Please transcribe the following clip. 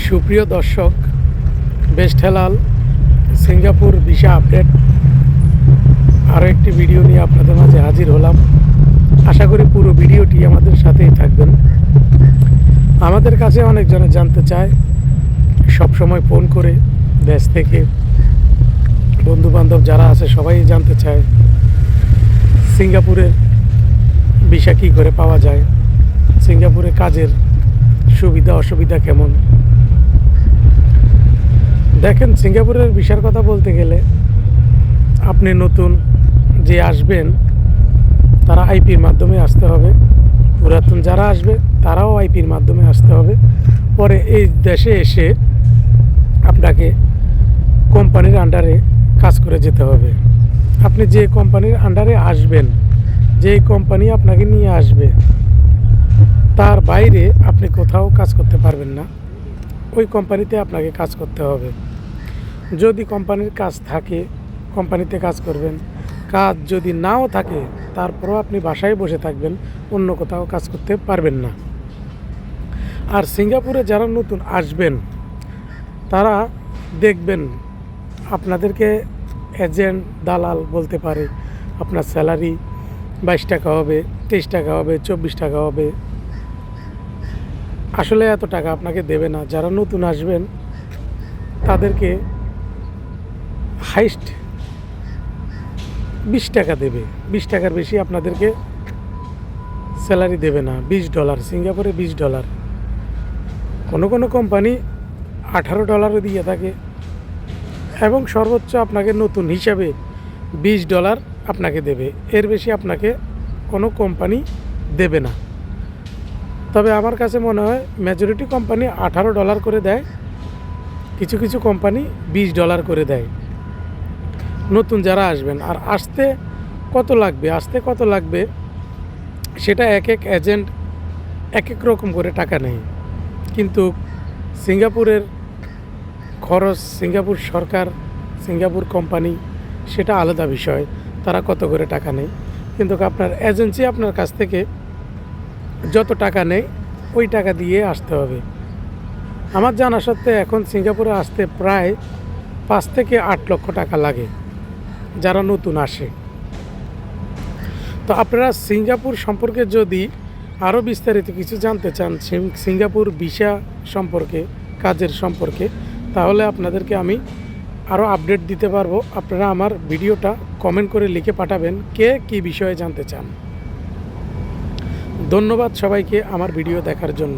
সুপ্রিয় দর্শক, best Helal Singapore visa update আরও একটি ভিডিও নিয়ে আপনাদের মাঝে হাজির হলাম। আশা করি পুরো ভিডিওটি আমাদের সাথেই থাকবেন। আমাদের কাছে অনেকজনে জানতে চায়, সব সময় ফোন করে দেশ থেকে বন্ধুবান্ধব যারা আছে সবাই জানতে চায় সিঙ্গাপুরের ভিসা কী করে পাওয়া যায়, সিঙ্গাপুরে কাজের সুবিধা অসুবিধা কেমন। দেখেন, সিঙ্গাপুরের ভিসার কথা বলতে গেলে আপনি নতুন যে আসবেন তারা আইপির মাধ্যমে আসতে হবে, পুরাতন যারা আসবে তারাও আইপির মাধ্যমে আসতে হবে। পরে এই দেশে এসে আপনাকে কোম্পানির আন্ডারে কাজ করে যেতে হবে। আপনি যে কোম্পানির আন্ডারে আসবেন, যেই কোম্পানি আপনাকে নিয়ে আসবে, তার বাইরে আপনি কোথাও কাজ করতে পারবেন না। ওই কোম্পানিতে আপনাকে কাজ করতে হবে। যদি কোম্পানির কাজ থাকে কোম্পানিতে কাজ করবেন, কাজ যদি নাও থাকে তারপরও আপনি বাসায় বসে থাকবেন, অন্য কোথাও কাজ করতে পারবেন না। আর সিঙ্গাপুরে যারা নতুন আসবেন তারা দেখবেন আপনাদেরকে এজেন্ট দালাল বলতে পারে আপনার স্যালারি 22 টাকা হবে, 23 টাকা হবে, 24 টাকা হবে। আসলে এত টাকা আপনাকে দেবে না। যারা নতুন আসবেন তাদেরকে হাইস্ট 20 টাকা দেবে, 20 টাকার বেশি আপনাদেরকে স্যালারি দেবে না। $20 সিঙ্গাপুরে $20। কোনো কোনো কোম্পানি $18 দিয়ে থাকে এবং সর্বোচ্চ আপনাকে নতুন হিসাবে $20 আপনাকে দেবে। এর বেশি আপনাকে কোনো কোম্পানি দেবে না। তবে আমার কাছে মনে হয় মেজরিটি কোম্পানি $18 করে দেয়, কিছু কিছু কোম্পানি $20 করে দেয় নতুন যারা আসবেন। আর আসতে কত লাগবে সেটা এক এক এজেন্ট এক এক রকম করে টাকা নেয়। কিন্তু সিঙ্গাপুরের খরচ, সিঙ্গাপুর সরকার, সিঙ্গাপুর কোম্পানি সেটা আলাদা বিষয়, তারা কত করে টাকা নেয়। কিন্তু আপনার এজেন্সি আপনার কাছ থেকে যত টাকা নেয় ওই টাকা দিয়ে আসতে হবে। আমার জানা সত্ত্বে এখন সিঙ্গাপুরে আসতে প্রায় 5 থেকে 8 লক্ষ টাকা লাগে যারা নতুন আসে। তো আপনারা সিঙ্গাপুর সম্পর্কে যদি আরও বিস্তারিত কিছু জানতে চান, সিঙ্গাপুর ভিসা সম্পর্কে, কাজের সম্পর্কে, তাহলে আপনাদেরকে আমি আরও আপডেট দিতে পারবো। আপনারা আমার ভিডিওটা কমেন্ট করে লিখে পাঠাবেন কে কী বিষয়ে জানতে চান। ধন্যবাদ সবাইকে আমার ভিডিও দেখার জন্য।